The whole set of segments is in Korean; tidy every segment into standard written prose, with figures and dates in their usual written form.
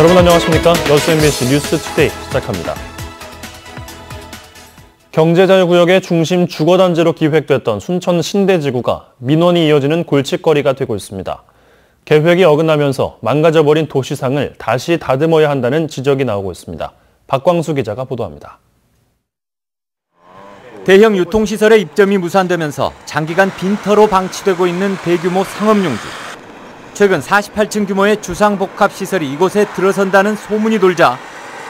여러분 안녕하십니까? 여수 MBC 뉴스 투데이 시작합니다. 경제자유구역의 중심 주거단지로 기획됐던 순천 신대지구가 민원이 이어지는 골칫거리가 되고 있습니다. 계획이 어긋나면서 망가져버린 도시상을 다시 다듬어야 한다는 지적이 나오고 있습니다. 박광수 기자가 보도합니다. 대형 유통시설의 입점이 무산되면서 장기간 빈터로 방치되고 있는 대규모 상업용지. 최근 48층 규모의 주상복합시설이 이곳에 들어선다는 소문이 돌자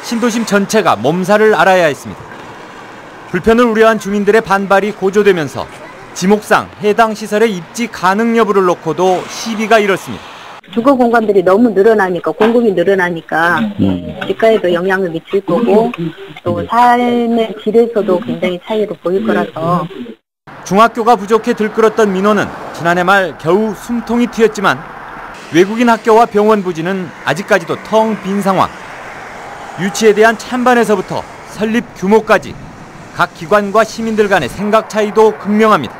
신도심 전체가 몸살을 앓아야 했습니다. 불편을 우려한 주민들의 반발이 고조되면서 지목상 해당 시설의 입지 가능 여부를 놓고도 시비가 일었습니다. 주거 공간들이 너무 늘어나니까, 공급이 늘어나니까 집가에도 영향을 미칠 거고 또 삶의 질에서도 굉장히 차이를 보일 거라서. 중학교가 부족해 들끓었던 민원은 지난해 말 겨우 숨통이 트였지만 외국인 학교와 병원 부지는 아직까지도 텅 빈 상황. 유치에 대한 찬반에서부터 설립 규모까지 각 기관과 시민들 간의 생각 차이도 극명합니다.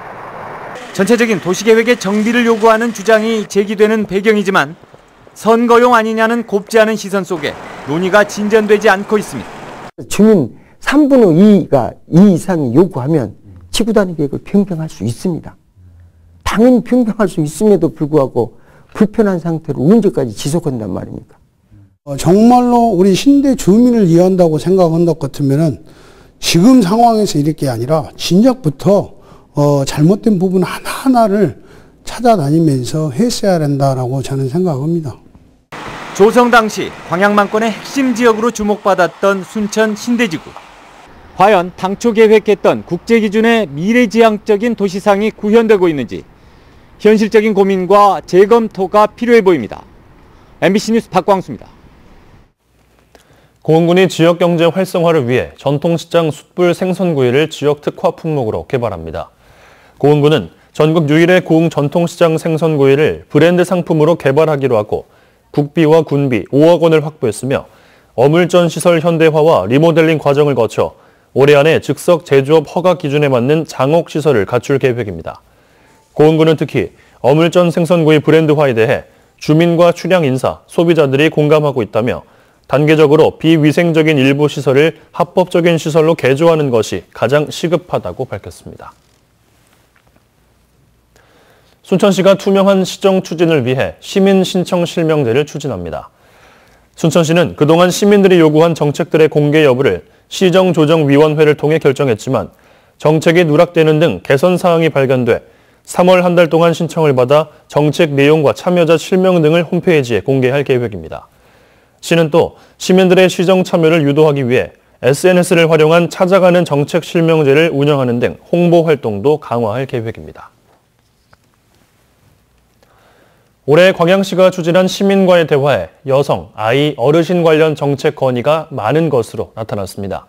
전체적인 도시계획의 정비를 요구하는 주장이 제기되는 배경이지만 선거용 아니냐는 곱지 않은 시선 속에 논의가 진전되지 않고 있습니다. 주민 3분의 2가 2 이상이 요구하면 지구단위 계획을 변경할 수 있습니다. 당연히 변경할 수 있음에도 불구하고 불편한 상태로 언제까지 지속한단 말입니까? 정말로 우리 신대 주민을 이해한다고 생각한 것 같으면은 지금 상황에서 이럴 게 아니라 진작부터 잘못된 부분 하나하나를 찾아다니면서 했어야 한다라고 저는 생각합니다. 조성 당시 광양만권의 핵심 지역으로 주목받았던 순천 신대지구. 과연 당초 계획했던 국제기준의 미래지향적인 도시상이 구현되고 있는지 현실적인 고민과 재검토가 필요해 보입니다. MBC 뉴스 박광수입니다. 고흥군이 지역경제 활성화를 위해 전통시장 숯불 생선구이를 지역 특화 품목으로 개발합니다. 고흥군은 전국 유일의 고흥 전통시장 생선구이를 브랜드 상품으로 개발하기로 하고 국비와 군비 5억 원을 확보했으며 어물전 시설 현대화와 리모델링 과정을 거쳐 올해 안에 즉석 제조업 허가 기준에 맞는 장옥 시설을 갖출 계획입니다. 고흥군은 특히 어물전 생선구이 브랜드화에 대해 주민과 출향 인사, 소비자들이 공감하고 있다며 단계적으로 비위생적인 일부 시설을 합법적인 시설로 개조하는 것이 가장 시급하다고 밝혔습니다. 순천시가 투명한 시정 추진을 위해 시민 신청 실명제를 추진합니다. 순천시는 그동안 시민들이 요구한 정책들의 공개 여부를 시정조정위원회를 통해 결정했지만 정책이 누락되는 등 개선 사항이 발견돼 3월 한 달 동안 신청을 받아 정책 내용과 참여자 실명 등을 홈페이지에 공개할 계획입니다. 시는 또 시민들의 시정 참여를 유도하기 위해 SNS를 활용한 찾아가는 정책 실명제를 운영하는 등 홍보 활동도 강화할 계획입니다. 올해 광양시가 추진한 시민과의 대화에 여성, 아이, 어르신 관련 정책 건의가 많은 것으로 나타났습니다.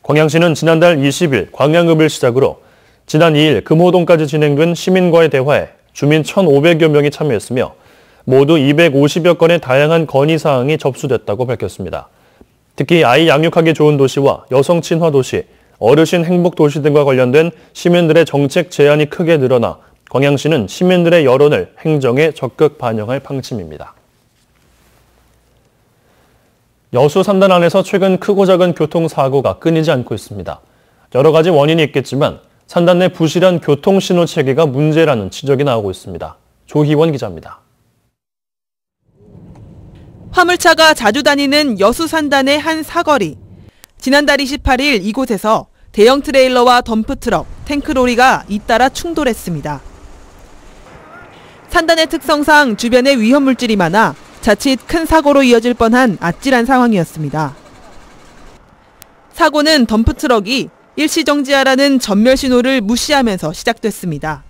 광양시는 지난달 20일 광양읍을 시작으로 지난 2일 금호동까지 진행된 시민과의 대화에 주민 1,500여 명이 참여했으며 모두 250여 건의 다양한 건의사항이 접수됐다고 밝혔습니다. 특히 아이 양육하기 좋은 도시와 여성 친화 도시, 어르신 행복 도시 등과 관련된 시민들의 정책 제안이 크게 늘어나 광양시는 시민들의 여론을 행정에 적극 반영할 방침입니다. 여수 산단 안에서 최근 크고 작은 교통사고가 끊이지 않고 있습니다. 여러 가지 원인이 있겠지만 산단 내 부실한 교통신호 체계가 문제라는 지적이 나오고 있습니다. 조희원 기자입니다. 화물차가 자주 다니는 여수 산단의 한 사거리. 지난달 28일 이곳에서 대형 트레일러와 덤프트럭, 탱크로리가 잇따라 충돌했습니다. 산단의 특성상 주변에 위험물질이 많아 자칫 큰 사고로 이어질 뻔한 아찔한 상황이었습니다. 사고는 덤프트럭이 일시정지하라는 전멸 신호를 무시하면서 시작됐습니다.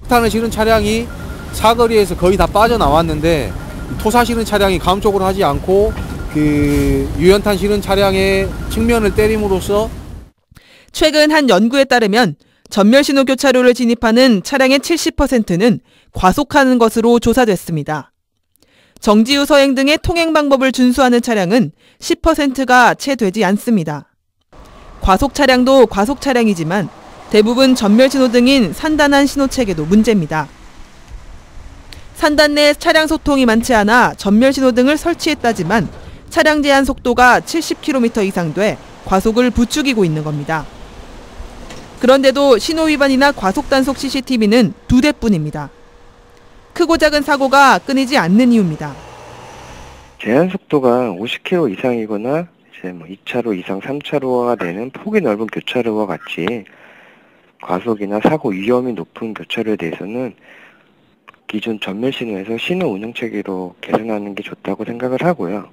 폭탄을 실은 차량이 사거리에서 거의 다 빠져나왔는데 토사 실은 차량이 가음 쪽으로 하지 않고 유연탄 실은 차량의 측면을 때림으로써 최근 한 연구에 따르면 전멸 신호 교차로를 진입하는 차량의 70%는 과속하는 것으로 조사됐습니다. 정지 후 서행 등의 통행 방법을 준수하는 차량은 10%가 채 되지 않습니다. 과속 차량도 과속 차량이지만 대부분 전멸 신호 등인 산단한 신호 체계도 문제입니다. 산단 내 차량 소통이 많지 않아 전멸 신호등을 설치했다지만 차량 제한 속도가 70km 이상 돼 과속을 부추기고 있는 겁니다. 그런데도 신호 위반이나 과속 단속 CCTV는 2대뿐입니다. 크고 작은 사고가 끊이지 않는 이유입니다. 제한 속도가 50km 이상이거나 이제 2차로 이상 3차로가 되는 폭이 넓은 교차로와 같이 과속이나 사고 위험이 높은 교차로에 대해서는 기존 전멸 신호에서 신호 운영 체계로 개선하는 게 좋다고 생각을 하고요.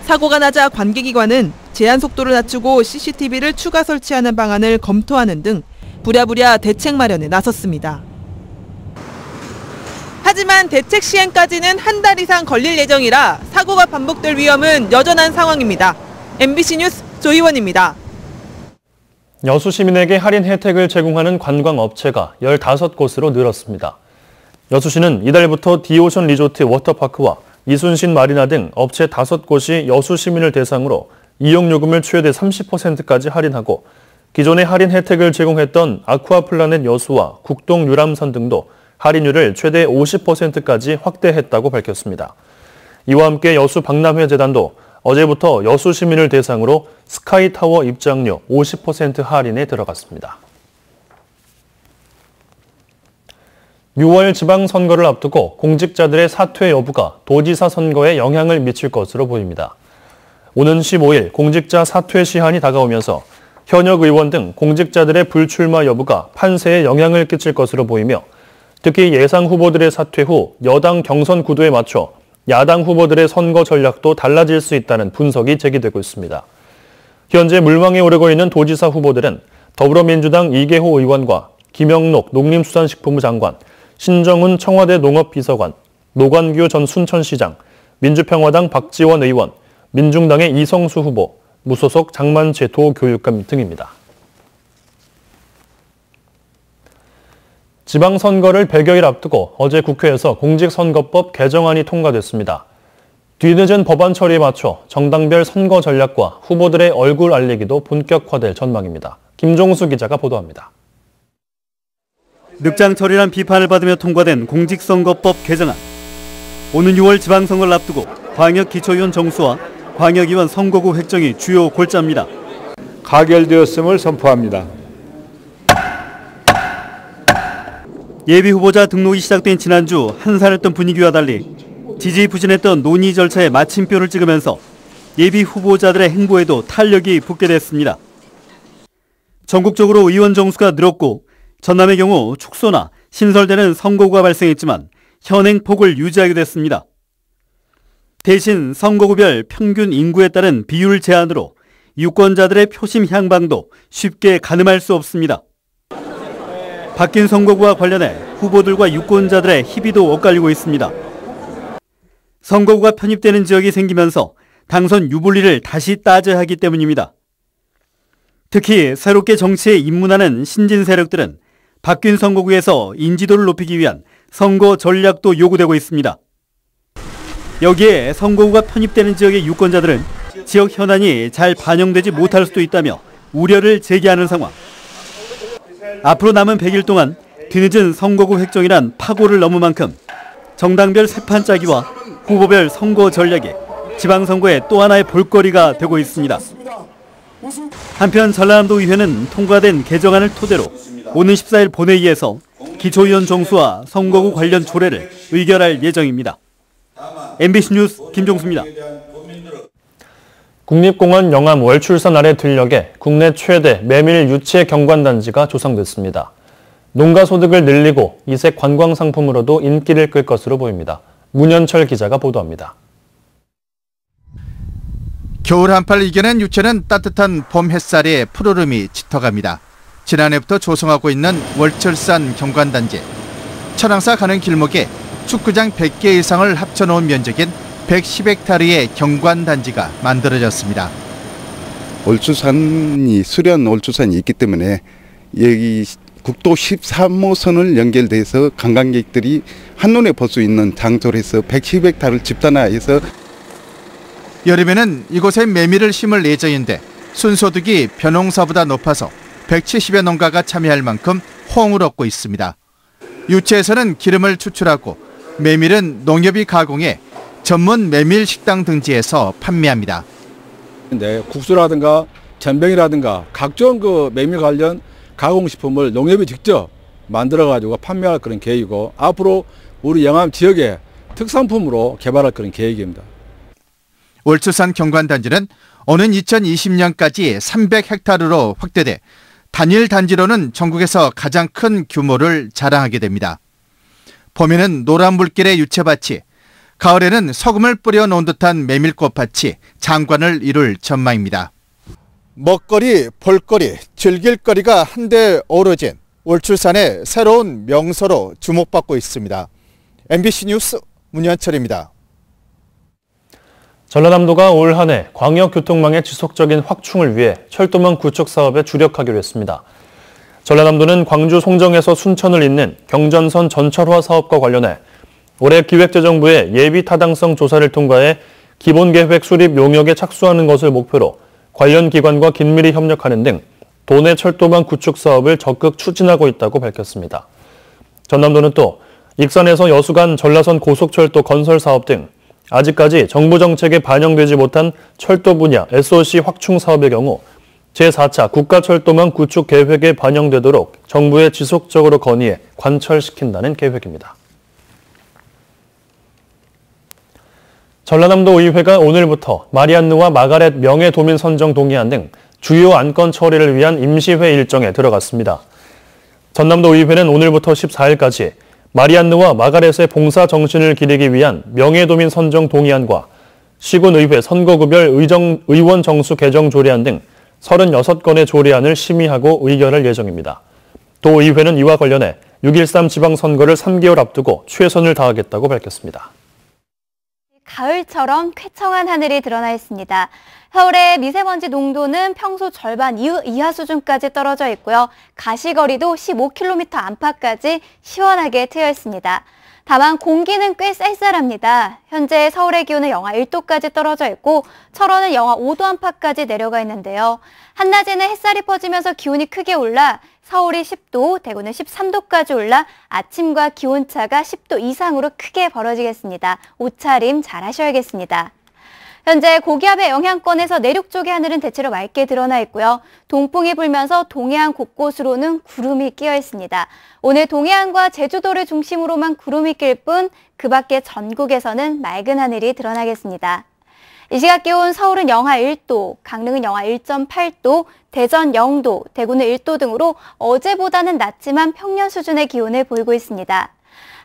사고가 나자 관계기관은 제한 속도를 낮추고 CCTV를 추가 설치하는 방안을 검토하는 등 부랴부랴 대책 마련에 나섰습니다. 하지만 대책 시행까지는 한 달 이상 걸릴 예정이라 사고가 반복될 위험은 여전한 상황입니다. MBC 뉴스 조희원입니다. 여수 시민에게 할인 혜택을 제공하는 관광업체가 15곳으로 늘었습니다. 여수시는 이달부터 디오션 리조트 워터파크와 이순신 마리나 등 업체 5곳이 여수 시민을 대상으로 이용요금을 최대 30%까지 할인하고 기존의 할인 혜택을 제공했던 아쿠아플라넷 여수와 국동 유람선 등도 할인율을 최대 50%까지 확대했다고 밝혔습니다. 이와 함께 여수 박람회재단도 어제부터 여수 시민을 대상으로 스카이타워 입장료 50% 할인에 들어갔습니다. 6월 지방선거를 앞두고 공직자들의 사퇴 여부가 도지사 선거에 영향을 미칠 것으로 보입니다. 오는 15일 공직자 사퇴 시한이 다가오면서 현역 의원 등 공직자들의 불출마 여부가 판세에 영향을 끼칠 것으로 보이며 특히 예상 후보들의 사퇴 후 여당 경선 구도에 맞춰 야당 후보들의 선거 전략도 달라질 수 있다는 분석이 제기되고 있습니다. 현재 물망에 오르고 있는 도지사 후보들은 더불어민주당 이계호 의원과 김영록 농림수산식품부 장관, 신정훈 청와대 농업비서관, 노관규 전 순천시장, 민주평화당 박지원 의원, 민중당의 이성수 후보, 무소속 장만채 도교육감 등입니다. 지방선거를 100여일 앞두고 어제 국회에서 공직선거법 개정안이 통과됐습니다. 뒤늦은 법안 처리에 맞춰 정당별 선거 전략과 후보들의 얼굴 알리기도 본격화될 전망입니다. 김종수 기자가 보도합니다. 늑장 처리란 비판을 받으며 통과된 공직선거법 개정안. 오는 6월 지방선거를 앞두고 광역기초위원 정수와 광역의원 선거구 획정이 주요 골자입니다. 가결되었음을 선포합니다. 예비후보자 등록이 시작된 지난주 한산했던 분위기와 달리 지지부진했던 논의 절차에 마침표를 찍으면서 예비후보자들의 행보에도 탄력이 붙게 됐습니다. 전국적으로 의원 정수가 늘었고 전남의 경우 축소나 신설되는 선거구가 발생했지만 현행 폭을 유지하게 됐습니다. 대신 선거구별 평균 인구에 따른 비율 제한으로 유권자들의 표심 향방도 쉽게 가늠할 수 없습니다. 바뀐 선거구와 관련해 후보들과 유권자들의 희비도 엇갈리고 있습니다. 선거구가 편입되는 지역이 생기면서 당선 유불리를 다시 따져야 하기 때문입니다. 특히 새롭게 정치에 입문하는 신진 세력들은 바뀐 선거구에서 인지도를 높이기 위한 선거 전략도 요구되고 있습니다. 여기에 선거구가 편입되는 지역의 유권자들은 지역 현안이 잘 반영되지 못할 수도 있다며 우려를 제기하는 상황. 앞으로 남은 100일 동안 뒤늦은 선거구 획정이란 파고를 넘은 만큼 정당별 세판 짜기와 후보별 선거 전략이 지방선거의 또 하나의 볼거리가 되고 있습니다. 한편 전라남도 의회는 통과된 개정안을 토대로 오는 14일 본회의에서 기초위원 정수와 선거구 관련 조례를 의결할 예정입니다. MBC 뉴스 김종수입니다. 국립공원 영암 월출산 아래 들녘에 국내 최대 메밀 유채 경관단지가 조성됐습니다. 농가 소득을 늘리고 이색 관광 상품으로도 인기를 끌 것으로 보입니다. 문현철 기자가 보도합니다. 겨울 한파를 이겨낸 유채는 따뜻한 봄 햇살에 푸르름이 짙어갑니다. 지난해부터 조성하고 있는 월출산 경관단지. 천왕사 가는 길목에 축구장 100개 이상을 합쳐놓은 면적인 110헥타르의 경관단지가 만들어졌습니다. 월출산이 수련 월출산이 있기 때문에 여기 국도 13호선을 연결돼서 관광객들이 한눈에 볼 수 있는 장소를 해서 110헥타르를 집단화해서 여름에는 이곳에 메밀을 심을 예정인데 순소득이 벼농사보다 높아서 170여 농가가 참여할 만큼 호응을 얻고 있습니다. 유채에서는 기름을 추출하고 메밀은 농협이 가공해 전문 메밀 식당 등지에서 판매합니다. 네, 국수라든가 전병이라든가 각종 그 메밀 관련 가공식품을 농협이 직접 만들어가지고 판매할 그런 계획이고, 앞으로 우리 영암 지역의 특산품으로 개발할 그런 계획입니다. 월출산 경관단지는 오는 2020년까지 300헥타르로 확대돼 단일 단지로는 전국에서 가장 큰 규모를 자랑하게 됩니다. 봄에는 노란 물길의 유채밭이, 가을에는 소금을 뿌려 놓은 듯한 메밀꽃밭이 장관을 이룰 전망입니다. 먹거리, 볼거리, 즐길거리가 한데 어우러진 월출산의 새로운 명소로 주목받고 있습니다. MBC 뉴스 문현철입니다. 전라남도가 올 한 해 광역교통망의 지속적인 확충을 위해 철도망 구축 사업에 주력하기로 했습니다. 전라남도는 광주 송정에서 순천을 잇는 경전선 전철화 사업과 관련해 올해 기획재정부의 예비 타당성 조사를 통과해 기본계획 수립 용역에 착수하는 것을 목표로 관련 기관과 긴밀히 협력하는 등 도내 철도망 구축 사업을 적극 추진하고 있다고 밝혔습니다. 전남도는 또 익산에서 여수간 전라선 고속철도 건설 사업 등 아직까지 정부 정책에 반영되지 못한 철도 분야 SOC 확충 사업의 경우 제4차 국가철도망 구축 계획에 반영되도록 정부에 지속적으로 건의해 관철시킨다는 계획입니다. 전라남도 의회가 오늘부터 마리안느와 마가렛 명예도민 선정 동의안 등 주요 안건 처리를 위한 임시회 일정에 들어갔습니다. 전남도 의회는 오늘부터 14일까지 마리안느와 마가렛의 봉사 정신을 기리기 위한 명예도민 선정 동의안과 시군의회 선거구별 의원 정수 개정 조례안 등 36건의 조례안을 심의하고 의결할 예정입니다. 도의회는 이와 관련해 6.13 지방선거를 3개월 앞두고 최선을 다하겠다고 밝혔습니다. 가을처럼 쾌청한 하늘이 드러나 있습니다. 서울의 미세먼지 농도는 평소 절반 이하 수준까지 떨어져 있고요. 가시거리도 15km 안팎까지 시원하게 트여 있습니다. 다만 공기는 꽤 쌀쌀합니다. 현재 서울의 기온은 영하 1도까지 떨어져 있고 철원은 영하 5도 안팎까지 내려가 있는데요. 한낮에는 햇살이 퍼지면서 기온이 크게 올라 서울이 10도, 대구는 13도까지 올라 아침과 기온차가 10도 이상으로 크게 벌어지겠습니다. 옷차림 잘 하셔야겠습니다. 현재 고기압의 영향권에서 내륙 쪽의 하늘은 대체로 맑게 드러나 있고요. 동풍이 불면서 동해안 곳곳으로는 구름이 끼어 있습니다. 오늘 동해안과 제주도를 중심으로만 구름이 낄 뿐 그 밖에 전국에서는 맑은 하늘이 드러나겠습니다. 이 시각 기온 서울은 영하 1도, 강릉은 영하 1.8도, 대전 0도, 대구는 1도 등으로 어제보다는 낮지만 평년 수준의 기온을 보이고 있습니다.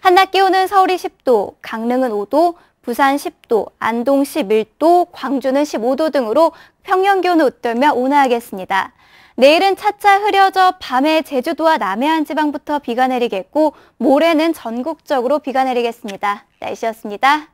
한낮 기온은 서울이 10도, 강릉은 5도, 부산 10도, 안동 11도, 광주는 15도 등으로 평년 기온을 웃돌며 온화하겠습니다. 내일은 차차 흐려져 밤에 제주도와 남해안 지방부터 비가 내리겠고 모레는 전국적으로 비가 내리겠습니다. 날씨였습니다.